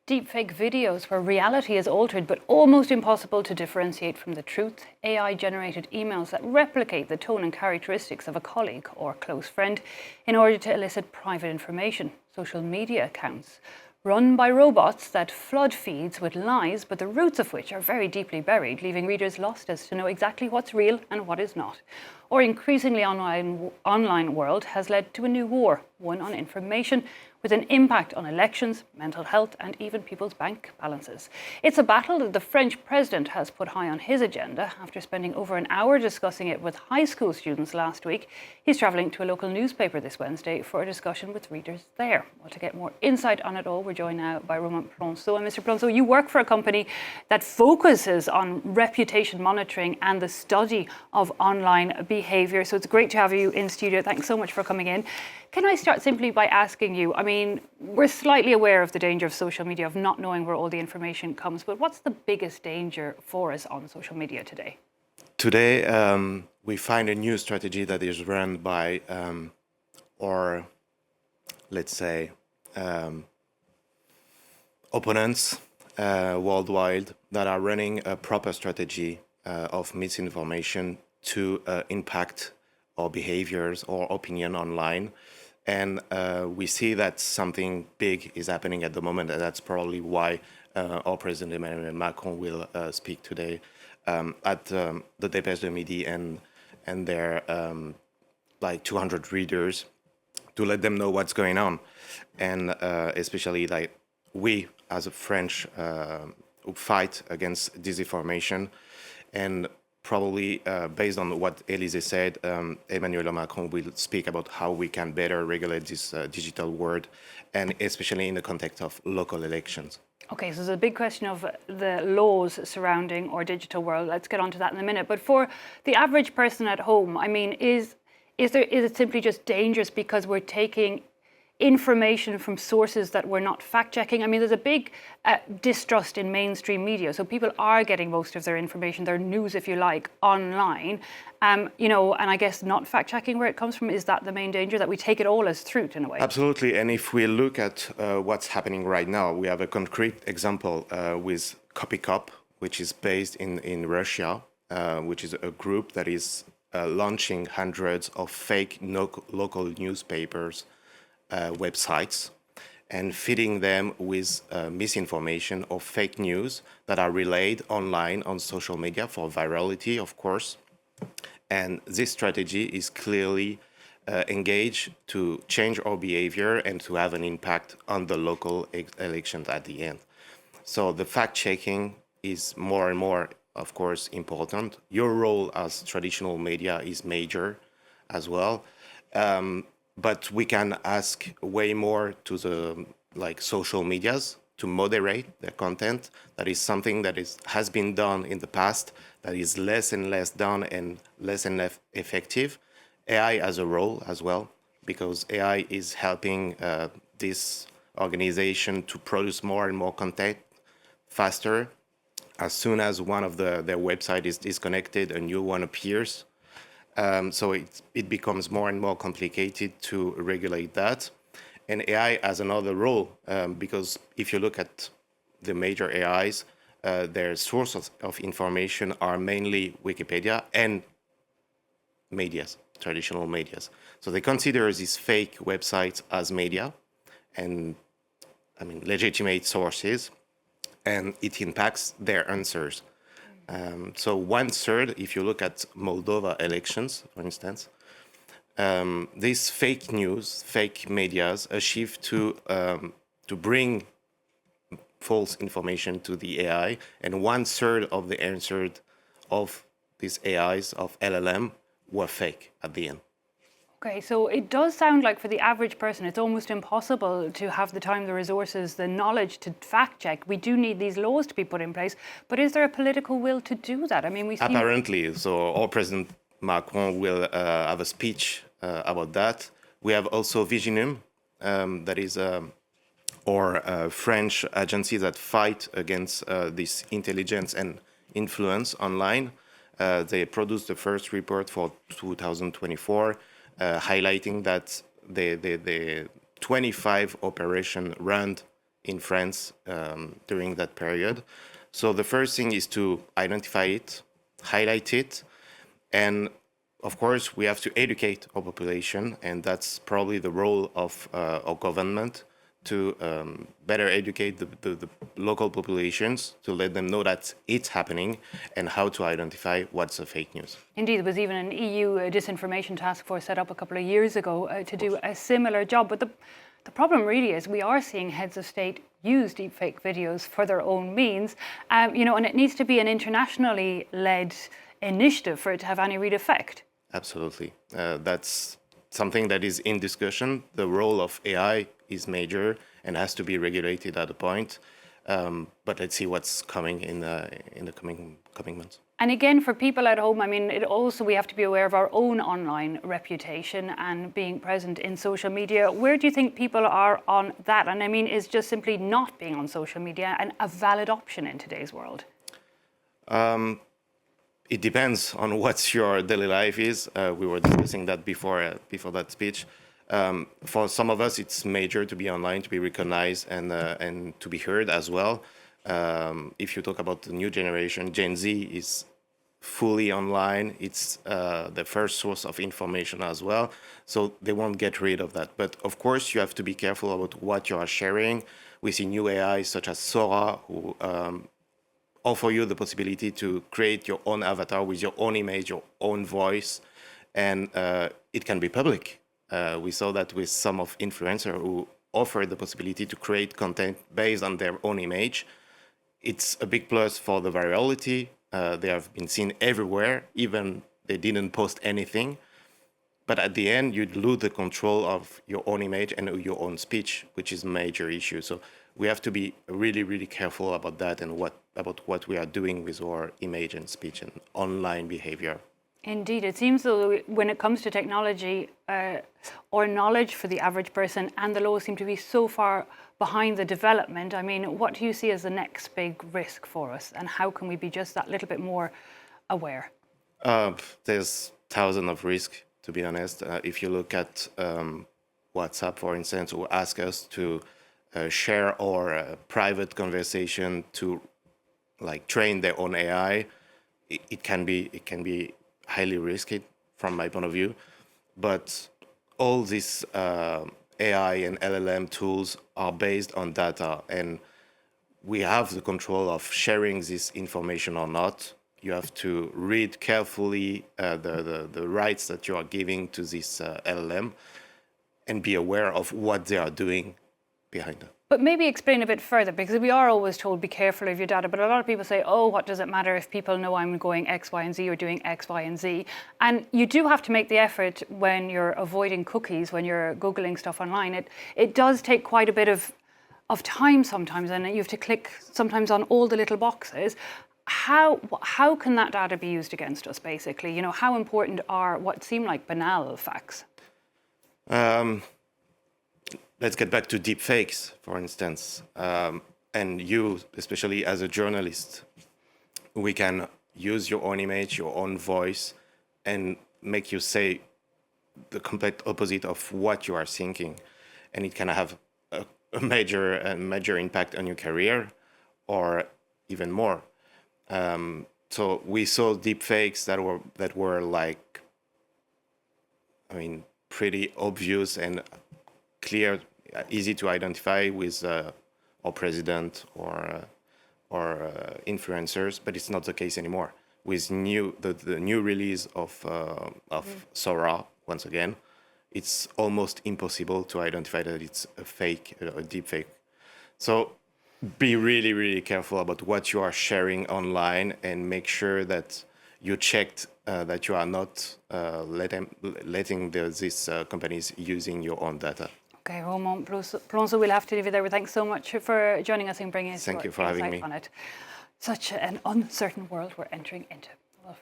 Deepfake videos where reality is altered but almost impossible to differentiate from the truth. AI-generated emails that replicate the tone and characteristics of a colleague or close friend in order to elicit private information. Social media accounts run by robots that flood feeds with lies, but the roots of which are very deeply buried, leaving readers lost as to know exactly what's real and what is not. Our increasingly online world has led to a new war, one on information, with an impact on elections, mental health, and even people's bank balances. It's a battle that the French president has put high on his agenda. After spending over an hour discussing it with high school students last week, he's travelling to a local newspaper this Wednesday for a discussion with readers there. Well, to get more insight on it all, we're joined now by Romain Plonceau. And Mr. Plonceau, you work for a company that focuses on reputation monitoring and the study of online behaviour. So it's great to have you in studio. Thanks so much for coming in. Can I start simply by asking you, I mean, we're slightly aware of the danger of social media, of not knowing where all the information comes, but what's the biggest danger for us on social media today? Today, we find a new strategy that is run by our, let's say, opponents worldwide that are running a proper strategy of misinformation to impact our behaviors or opinion online. And we see that something big is happening at the moment, and that's probably why our President Emmanuel Macron will speak today at the Dépêche de Midi and their like 200 readers to let them know what's going on. And especially like we as a French who fight against disinformation, and probably based on what Élysée said, Emmanuel Macron will speak about how we can better regulate this digital world, and especially in the context of local elections. Okay, so there's a big question of the laws surrounding our digital world. Let's get onto that in a minute. But for the average person at home, I mean, is it simply just dangerous because we're taking information from sources that we're not fact-checking? I mean, there's a big distrust in mainstream media. So people are getting most of their information, their news, if you like, online. You know, and I guess not fact-checking where it comes from, is that the main danger, that we take it all as truth in a way? Absolutely. And if we look at what's happening right now, we have a concrete example with CopyCop, which is based in Russia, which is a group that is launching hundreds of fake local newspapers websites and feeding them with misinformation or fake news that are relayed online on social media for virality, of course. And this strategy is clearly engaged to change our behavior and to have an impact on the local elections at the end. So the fact-checking is more and more, of course, important. Your role as traditional media is major as well. But we can ask way more to the social medias to moderate their content. That is something that has been done in the past, that is less and less done and less effective. AI has a role as well, because AI is helping this organization to produce more and more content faster. As soon as one of their website is disconnected, a new one appears. So it becomes more and more complicated to regulate that. And AI has another role, because if you look at the major AIs, their sources of information are mainly Wikipedia and medias, traditional medias. So they consider these fake websites as media and, I mean, legitimate sources, and it impacts their answers. So 1/3, if you look at Moldova elections, for instance, these fake news, fake medias achieve to bring false information to the AI, and 1/3 of the answers of these AIs, of LLM, were fake at the end. Okay, so it does sound like for the average person, it's almost impossible to have the time, the resources, the knowledge to fact check. We do need these laws to be put in place, but is there a political will to do that? I mean, we see... Apparently, so our President Macron will have a speech about that. We have also Viginum, that is our French agency that fight against this intelligence and influence online. They produced the first report for 2024, highlighting that the 25 operations run in France during that period. So the first thing is to identify it, highlight it, and of course we have to educate our population, and that's probably the role of our government to better educate the local populations, to let them know that it's happening and how to identify what's a fake news. Indeed, there was even an EU disinformation task force set up a couple of years ago to do a similar job. But the problem really is we are seeing heads of state use deepfake videos for their own means, and it needs to be an internationally led initiative for it to have any real effect. Absolutely. That's something that is in discussion. The role of AI is major and has to be regulated at a point. But let's see what's coming in the coming months. And again, for people at home, we have to be aware of our own online reputation and being present in social media. Where do you think people are on that? And is just simply not being on social media a valid option in today's world? It depends on what your daily life is. We were discussing that before that speech. For some of us, it's major to be online, to be recognized, and to be heard as well. If you talk about the new generation, Gen Z is fully online. It's the first source of information as well. So they won't get rid of that. But of course, you have to be careful about what you are sharing. We see new AI such as Sora, who offer you the possibility to create your own avatar with your own image, your own voice, and it can be public. We saw that with some of influencers who offered the possibility to create content based on their own image. It's a big plus for the virality. They have been seen everywhere, even they didn't post anything. But at the end, you lose the control of your own image and your own speech, which is a major issue. So we have to be really, really careful about that and about what we are doing with our image and speech and online behavior. Indeed, it seems though when it comes to technology, or knowledge for the average person and the laws seem to be so far behind the development. What do you see as the next big risk for us, and how can we be just that little bit more aware? There's thousands of risks, to be honest. If you look at WhatsApp, for instance, who ask us to share our private conversation to train their own AI, it can be highly risky from my point of view. But all these AI and LLM tools are based on data, and we have the control of sharing this information or not. You have to read carefully the rights that you are giving to this LLM and be aware of what they are doing behind it. But maybe explain a bit further, because we are always told be careful of your data, but a lot of people say, oh, what does it matter if people know I'm going X, Y, and Z or doing X, Y, and Z? And you do have to make the effort when you're avoiding cookies, when you're Googling stuff online. It does take quite a bit of time sometimes, and you have to click sometimes on all the little boxes. How can that data be used against us, basically? How important are what seem like banal facts? Let's get back to deepfakes, for instance. And you, especially as a journalist, we can use your own image, your own voice, and make you say the complete opposite of what you are thinking. And it can have a major impact on your career, or even more. So we saw deepfakes that were pretty obvious and clear, easy to identify with our president or influencers, but it's not the case anymore. With the new release of Sora, once again, it's almost impossible to identify that it's a deep fake. So be really, really careful about what you are sharing online, and make sure that you checked that you are not letting these companies using your own data. Okay, Romain Plongeau, we'll have to leave it there. But thanks so much for joining us and bringing us Thank you for having me on it. Such an uncertain world we're entering into.